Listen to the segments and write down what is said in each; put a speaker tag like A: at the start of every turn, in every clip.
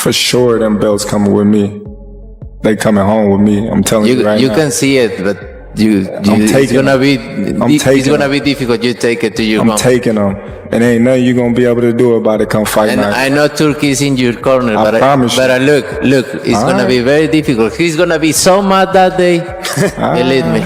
A: For sure, them belts coming with me. They coming home with me. I'm telling you right now.
B: You can see it, but it's gonna be difficult. You take it to your mom.
A: I'm taking them, and ain't nothing you gonna be able to do about it. Come fight
B: and
A: night.
B: I know Turkey is in your corner,
A: I promise you.
B: but look, it's
A: All
B: gonna
A: right.
B: be very difficult. He's gonna be so mad that day. Believe me.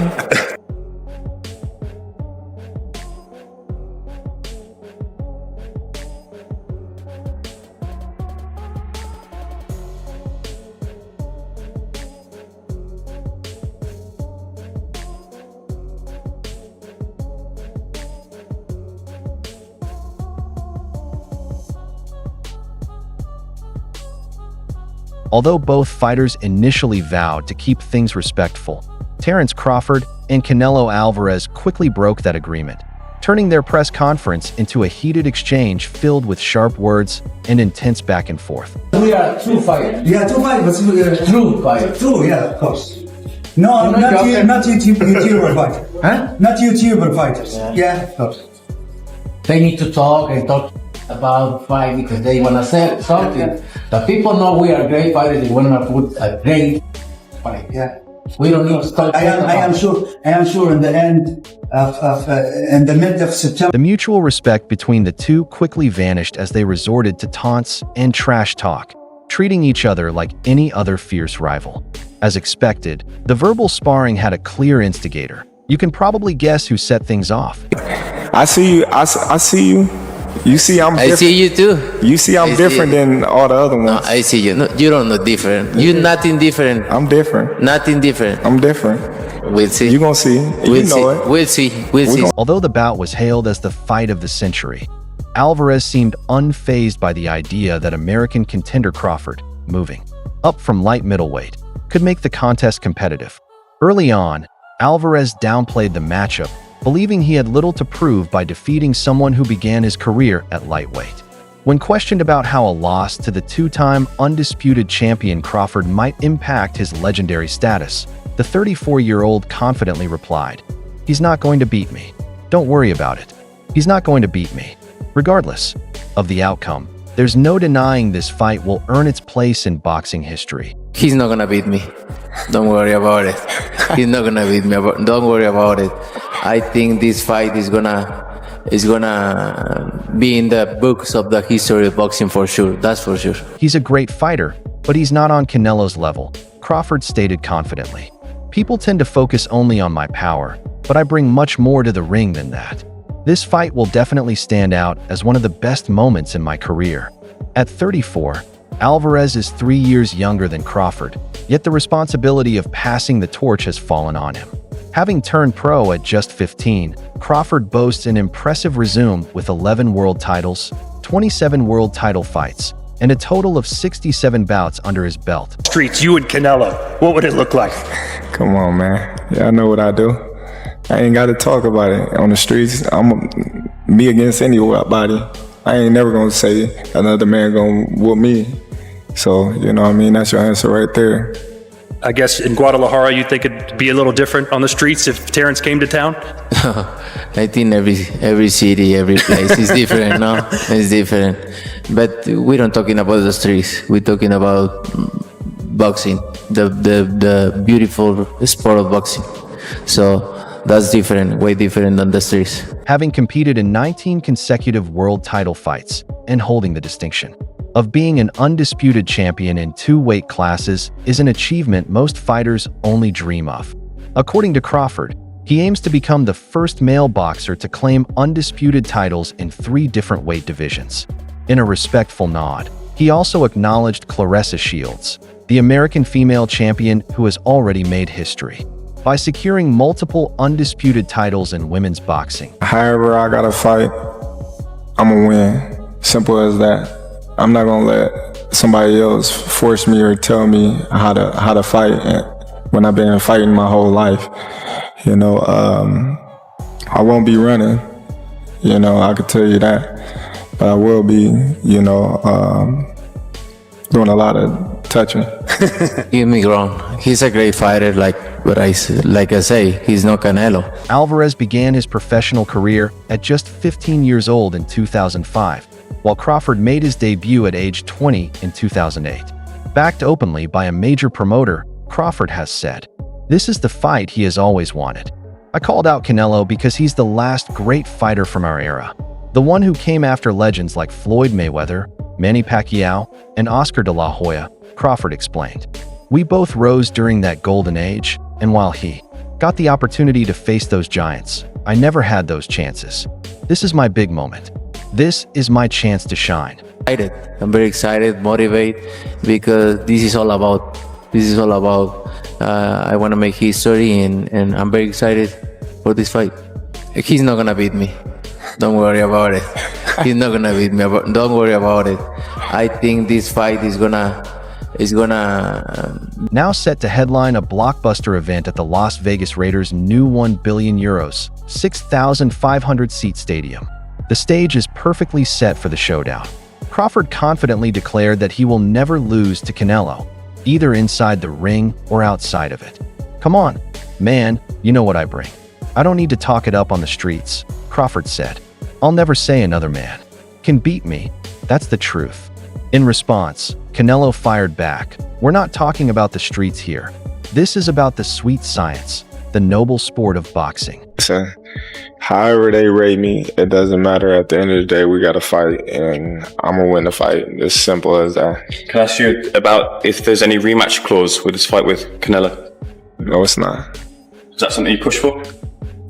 C: Although both fighters initially vowed to keep things respectful, Terence Crawford and Canelo Alvarez quickly broke that agreement, turning their press conference into a heated exchange filled with sharp words and intense back and forth.
D: We are true fighters.
E: Yeah, two fighters.
D: True fighters.
E: True, yeah, of course. No, not YouTuber fighters.
D: Huh?
E: Not YouTuber fighters. Yeah, of course.
D: They need to talk and talk about fight because they want to say something. The people know we are great fighters. They want to put a great fight.
E: Yeah.
D: We don't need to talk.
E: I am sure in the end in the mid of September.
C: The mutual respect between the two quickly vanished as they resorted to taunts and trash talk, treating each other like any other fierce rival. As expected, the verbal sparring had a clear instigator. You can probably guess who set things off.
A: I see you. I see you. You see I'm different.
B: I see you too.
A: You see I'm different than all the other ones.
B: No, I see you. No, you don't know different. You're nothing different.
A: I'm different.
B: Nothing different.
A: I'm different.
B: We'll see.
A: You gonna see. You know it.
B: We'll see. We'll see.
C: Although the bout was hailed as the fight of the century, Alvarez seemed unfazed by the idea that American contender Crawford, moving up from light middleweight, could make the contest competitive. Early on, Alvarez downplayed the matchup, believing he had little to prove by defeating someone who began his career at lightweight. When questioned about how a loss to the two-time undisputed champion Crawford might impact his legendary status, the 34-year-old confidently replied, "He's not going to beat me. Don't worry about it. He's not going to beat me." Regardless of the outcome, there's no denying this fight will earn its place in boxing history.
B: He's not gonna beat me. Don't worry about it. He's not gonna beat me. Don't worry about it. I think this fight is gonna be in the books of the history of boxing for sure. That's for sure.
C: He's a great fighter, but he's not on Canelo's level, Crawford stated confidently. People tend to focus only on my power, but I bring much more to the ring than that. This fight will definitely stand out as one of the best moments in my career. At 34, Alvarez is 3 years younger than Crawford, yet the responsibility of passing the torch has fallen on him. Having turned pro at just 15, Crawford boasts an impressive resume with 11 world titles, 27 world title fights, and a total of 67 bouts under his belt.
F: Streets, you and Canelo, what would it look like?
A: Come on, man. Yeah, I know what I do. I ain't got to talk about it on the streets. I'm me against anybody. I ain't never gonna say another man gonna whoop me. So, you know what I mean? That's your answer right there.
F: I guess in Guadalajara, you think it'd be a little different on the streets if Terence came to town?
B: I think every city, every place is different, no? It's different. But we don't talking about the streets. We're talking about boxing, the beautiful sport of boxing. So that's different, way different than the streets.
C: Having competed in 19 consecutive world title fights and holding the distinction of being an undisputed champion in 2 weight classes is an achievement most fighters only dream of. According to Crawford, he aims to become the first male boxer to claim undisputed titles in 3 different weight divisions. In a respectful nod, he also acknowledged Claressa Shields, the American female champion who has already made history by securing multiple undisputed titles in women's boxing.
A: However I gotta fight, I'm gonna win. Simple as that. I'm not gonna let somebody else force me or tell me how to fight when I've been fighting my whole life. You know, I won't be running. You know, I could tell you that. But I will be, you know, doing a lot of touching.
B: Get me wrong. He's a great fighter, like I say, he's no Canelo.
C: Alvarez began his professional career at just 15 years old in 2005, while Crawford made his debut at age 20 in 2008. Backed openly by a major promoter, Crawford has said, "This is the fight he has always wanted. I called out Canelo because he's the last great fighter from our era. The one who came after legends like Floyd Mayweather, Manny Pacquiao, and Oscar de la Hoya," Crawford explained. "We both rose during that golden age, and while he got the opportunity to face those giants, I never had those chances. This is my big moment. This is my chance to shine."
B: I'm very excited, motivated, because this is all about. I want to make history, and I'm very excited for this fight. He's not gonna beat me. Don't worry about it. He's not gonna beat me. Don't worry about it. I think this fight is gonna.
C: Now set to headline a blockbuster event at the Las Vegas Raiders' new €1 billion, 6,500-seat stadium. The stage is perfectly set for the showdown. Crawford confidently declared that he will never lose to Canelo, either inside the ring or outside of it. "Come on, man, you know what I bring. I don't need to talk it up on the streets," Crawford said. "I'll never say another man can beat me. That's the truth." In response, Canelo fired back. "We're not talking about the streets here. This is about the sweet science, the noble sport of boxing."
A: Listen, however they rate me, it doesn't matter. At the end of the day, we got to fight, and I'm going to win the fight. As simple as that.
G: Can I ask you about if there's any rematch clause with this fight with Canelo?
A: No, it's not.
G: Is that something you push for?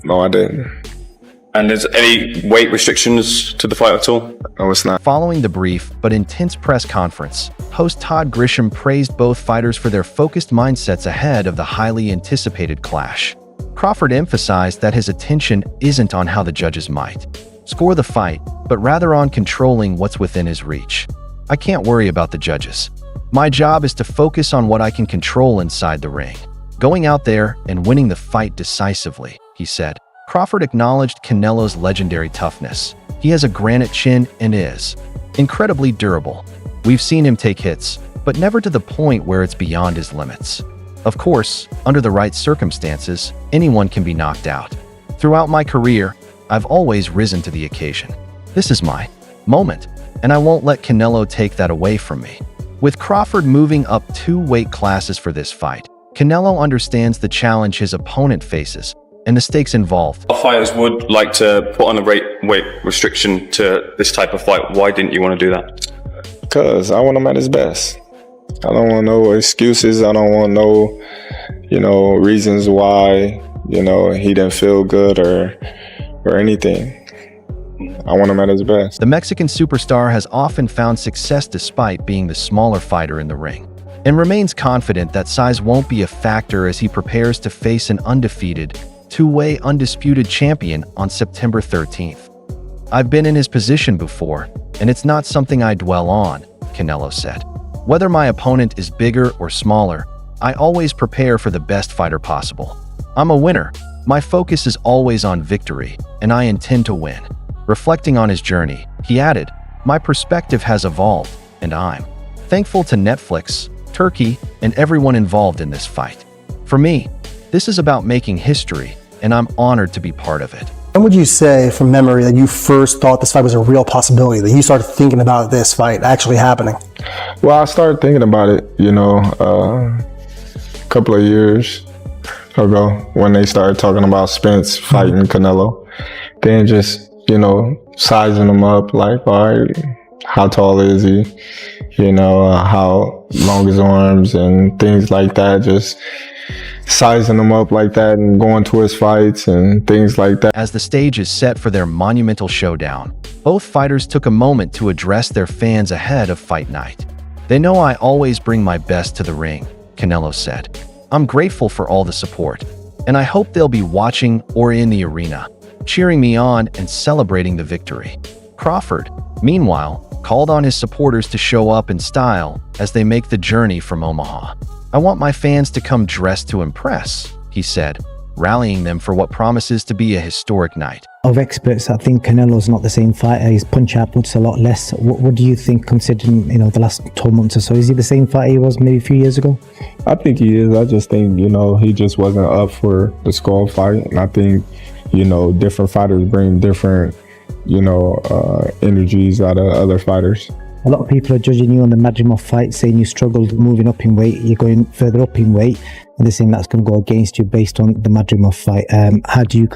A: No, I didn't.
G: And there's any weight restrictions to the fight at all?
A: No, it's not.
C: Following the brief but intense press conference, host Todd Grisham praised both fighters for their focused mindsets ahead of the highly anticipated clash. Crawford emphasized that his attention isn't on how the judges might score the fight, but rather on controlling what's within his reach. "I can't worry about the judges. My job is to focus on what I can control inside the ring, going out there and winning the fight decisively," he said. Crawford acknowledged Canelo's legendary toughness. "He has a granite chin and is incredibly durable. We've seen him take hits, but never to the point where it's beyond his limits. Of course, under the right circumstances, anyone can be knocked out. Throughout my career, I've always risen to the occasion. This is my moment, and I won't let Canelo take that away from me." With Crawford moving up 2 weight classes for this fight, Canelo understands the challenge his opponent faces and the stakes involved.
G: Fighters would like to put on a weight restriction to this type of fight. Why didn't you want to do that?
A: Because I want him at his best. I don't want no excuses. I don't want no, reasons why, he didn't feel good or anything. I want him at his best.
C: The Mexican superstar has often found success despite being the smaller fighter in the ring, and remains confident that size won't be a factor as he prepares to face an undefeated, 2-way undisputed champion on September 13th. "I've been in his position before, and it's not something I dwell on," Canelo said. "Whether my opponent is bigger or smaller, I always prepare for the best fighter possible. I'm a winner. My focus is always on victory, and I intend to win." Reflecting on his journey, he added, "My perspective has evolved, and I'm thankful to Netflix, Turkey, and everyone involved in this fight. For me, this is about making history, and I'm honored to be part of it."
H: When would you say, from memory, that you first thought this fight was a real possibility, that you started thinking about this fight actually happening?
A: Well, I started thinking about it, a couple of years ago when they started talking about Spence fighting Canelo. Then just, sizing him up, like, all right, how tall is he? How long his arms and things like that. Just sizing him up like that and going to his fights and things like that.
C: As the stage is set for their monumental showdown, both fighters took a moment to address their fans ahead of fight night. "They know I always bring my best to the ring," Canelo said. "I'm grateful for all the support, and I hope they'll be watching or in the arena, cheering me on and celebrating the victory." Crawford, meanwhile, called on his supporters to show up in style as they make the journey from Omaha. "I want my fans to come dressed to impress," he said, rallying them for what promises to be a historic night.
I: Of experts, I think Canelo's not the same fighter. His punch output's a lot less. What do you think, considering the last 12 months or so? Is he the same fighter he was maybe a few years ago?
A: I think he is. I just think, he just wasn't up for the skull fight. And I think, different fighters bring different energies out of other fighters.
I: A lot of people are judging you on the Madrimov fight, saying you struggled moving up in weight, you're going further up in weight, and they're saying that's going to go against you based on the Madrimov fight. How do you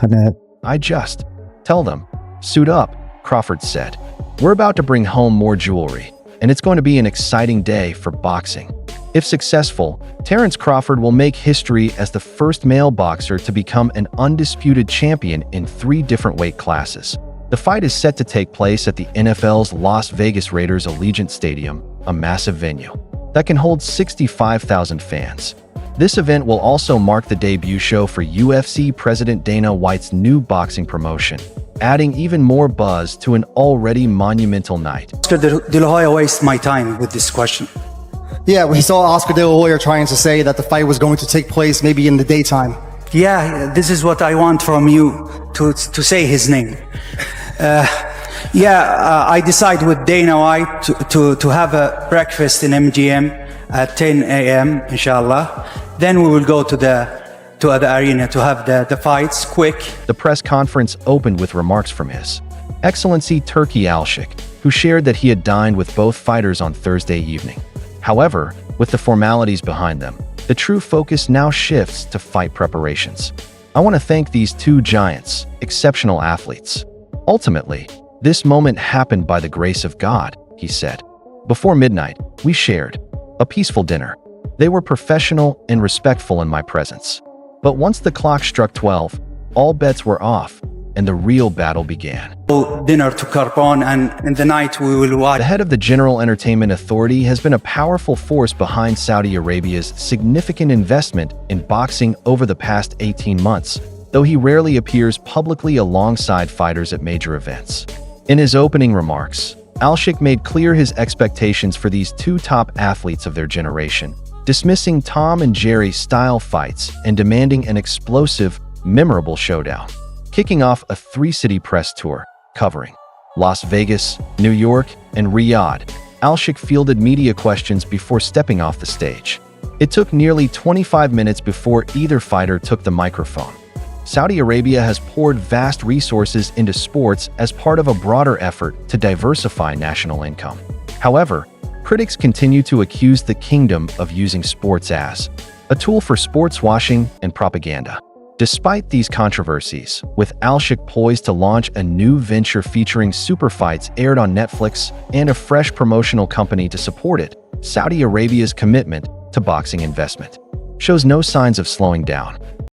C: Tell them, suit up, Crawford said. We're about to bring home more jewelry, and it's going to be an exciting day for boxing. If successful, Terence Crawford will make history as the first male boxer to become an undisputed champion in 3 different weight classes. The fight is set to take place at the NFL's Las Vegas Raiders Allegiant Stadium, a massive venue that can hold 65,000 fans. This event will also mark the debut show for UFC President Dana White's new boxing promotion, adding even more buzz to an already monumental night.
E: Oscar De La Hoya wastes my time with this question.
H: Yeah, we saw Oscar De La Hoya trying to say that the fight was going to take place maybe in the daytime.
E: Yeah, this is what I want from you, to say his name. I decide with Dana White to have a breakfast in MGM at 10 a.m. inshallah. Then we will go to the arena to have the fights quick.
C: The press conference opened with remarks from His Excellency Turki Alshik, who shared that he had dined with both fighters on Thursday evening. However, with the formalities behind them, the true focus now shifts to fight preparations. I want to thank these 2 giants, exceptional athletes. Ultimately, this moment happened by the grace of God, he said. Before midnight, we shared a peaceful dinner. They were professional and respectful in my presence. But once the clock struck 12, all bets were off, and the real battle began.
E: Dinner to Carbon, and in the night we will watch.
C: The head of the General Entertainment Authority has been a powerful force behind Saudi Arabia's significant investment in boxing over the past 18 months, though he rarely appears publicly alongside fighters at major events. In his opening remarks, Alshik made clear his expectations for these 2 top athletes of their generation, dismissing Tom and Jerry style fights and demanding an explosive, memorable showdown. Kicking off a 3-city press tour covering Las Vegas, New York, and Riyadh, Alshik fielded media questions before stepping off the stage. It took nearly 25 minutes before either fighter took the microphone. Saudi Arabia has poured vast resources into sports as part of a broader effort to diversify national income. However, critics continue to accuse the kingdom of using sports as a tool for sports washing and propaganda. Despite these controversies, with Alshik poised to launch a new venture featuring super fights aired on Netflix and a fresh promotional company to support it, Saudi Arabia's commitment to boxing investment shows no signs of slowing down.